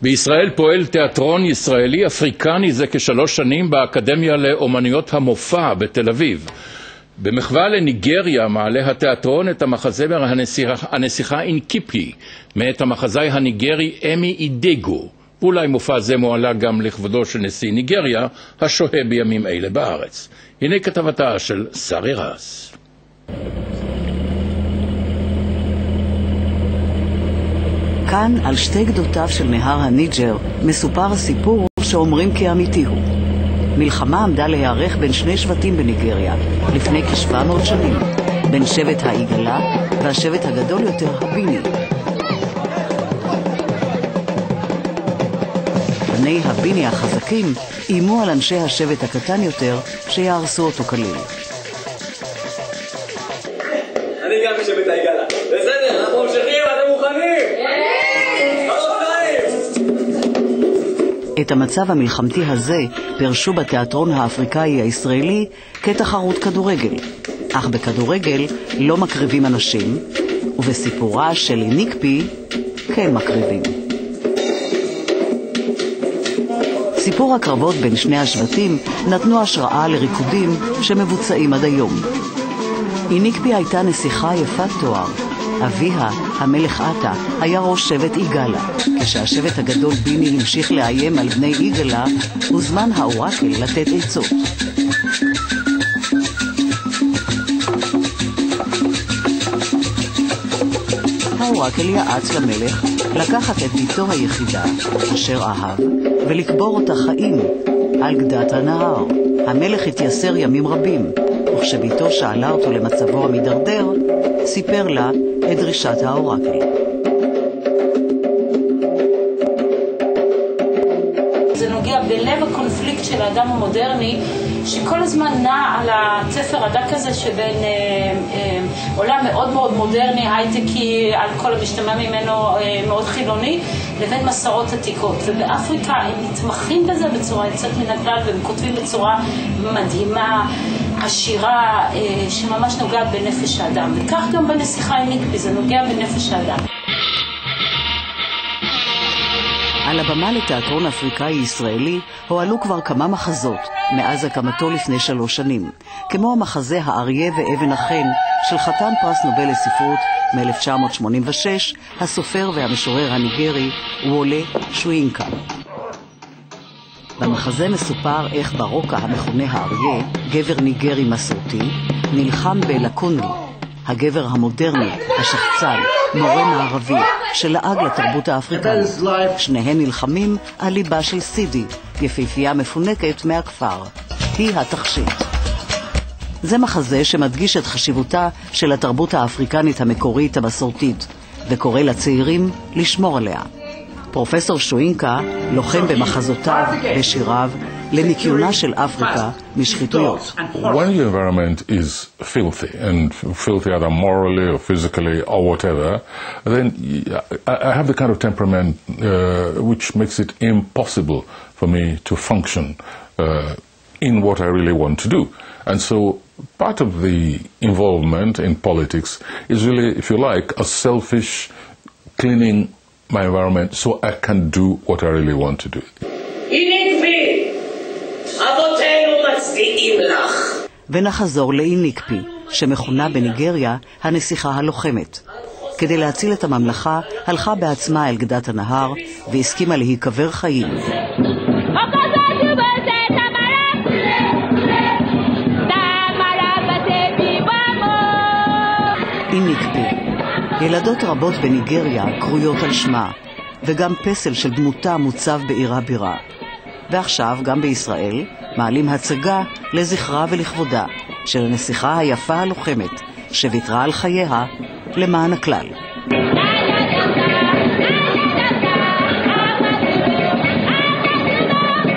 בישראל פועל תיאטרון ישראלי אפריקני זה כ3 שנים באקדמיה לאומנויות המופע בתל אביב. במחווה לניגריה מעלה התיאטרון את המחזמר הנסיכה אינקיפי מאת המחזאי הניגרי אמי אידגו. ואולי מופע זה מועלה גם לכבודו של נשיא ניגריה השוהה בימים אלה בארץ. הנה כתבתה של שרי רס. כאן על שתי גדותיו של נהר הניג'ר מסופר סיפור שאומרים כאמיתי הוא. מלחמה עמדה להיערך בין 2 שבטים בניגריה לפני כ700 שנים, בין שבט האיגלה והשבט הגדול יותר הביני. בני הביני החזקים אימו על אנשי השבט הקטן יותר שיערסו אותו כליל. אני גם בשבט האיגלה. בסדר, אנחנו ממשיכים, אתם מוכנים? את המצב המלחמתי הזה פרשו בתיאטרון האפריקאי הישראלי כתחרות כדורגל. אך בכדורגל לא מקריבים אנשים, ובסיפורה של איניקפי כן מקריבים. סיפור הקרבות בין שני השבטים נתנו השראה לריקודים שמבוצעים עד היום. איניקפי הייתה נסיכה יפת תואר. אביה, המלך עטה, היה ראש שבט איגלה. כשהשבט הגדול ביני המשיך לאיים על בני איגלה, הוזמן האורקל לתת עצות. האורקל יעץ למלך לקחת את ביתו היחידה, אשר אהב, ולקבור אותה חיים על גדת הנהר. המלך התייסר ימים רבים, וכשביתו שאלה אותו למצבו המדרדר, סיפר לה את דרישת האורקל. זה נוגע בלב הקונפליקט של האדם המודרני, שכל הזמן נע על התפר הדק הזה שבין עולם מאוד מאוד מודרני, הייטקי, על כל המשתמע ממנו מאוד חילוני, לבין מסורות עתיקות. ובאפריקה הם מתמחים בזה בצורה יוצאת מן הכלל, והם כותבים בצורה מדהימה, עשירה, שממש נוגעת בנפש האדם. וכך גם בנסיכה איניקפי, זה נוגע בנפש האדם. על הבמה לתיאטרון אפריקאי ישראלי הועלו כבר כמה מחזות מאז הקמתו לפני 3 שנים, כמו המחזה האריה ואבן החן של חתן פרס נובל לספרות מ-1986, הסופר והמשורר הניגרי וולה שוינקה. במחזה מסופר איך ברוקה המכונה האריה, גבר ניגרי מסורתי, נלחם בלקונלי, הגבר המודרני, השחצן, מורה מערבי, שלעג לתרבות האפריקנית. שניהם נלחמים על ליבה של סידי, יפיפייה מפונקת מהכפר. היא התכשיט. זה מחזה שמדגיש את חשיבותה של התרבות האפריקנית המקורית המסורתית, וקורא לצעירים לשמור עליה. פרופסור שוינקה לוחם במחזותיו ושיריו לניקיונה של אפריקה משחיתויות. When the environment is filthy, and filthy either morally or physically or whatever, then I have the kind of temperament which makes it impossible for me to function in what I really want to do. And so part of the involvement in politics is really, if you like, a selfish cleaning my environment so I can do what I really want to do. ונחזור לאיניקפי, שמכונה בניגריה הנסיכה הלוחמת. כדי להציל את הממלכה, הלכה בעצמה אל גדת הנהר והסכימה להיקבר חיים. איניקפי. ילדות רבות בניגריה קרויות על שמה, וגם פסל של דמותה מוצב בעיר הבירה. ועכשיו, גם בישראל, מעלים הצגה לזכרה ולכבודה של הנסיכה היפה הלוחמת, שוויתרה על חייה למען הכלל.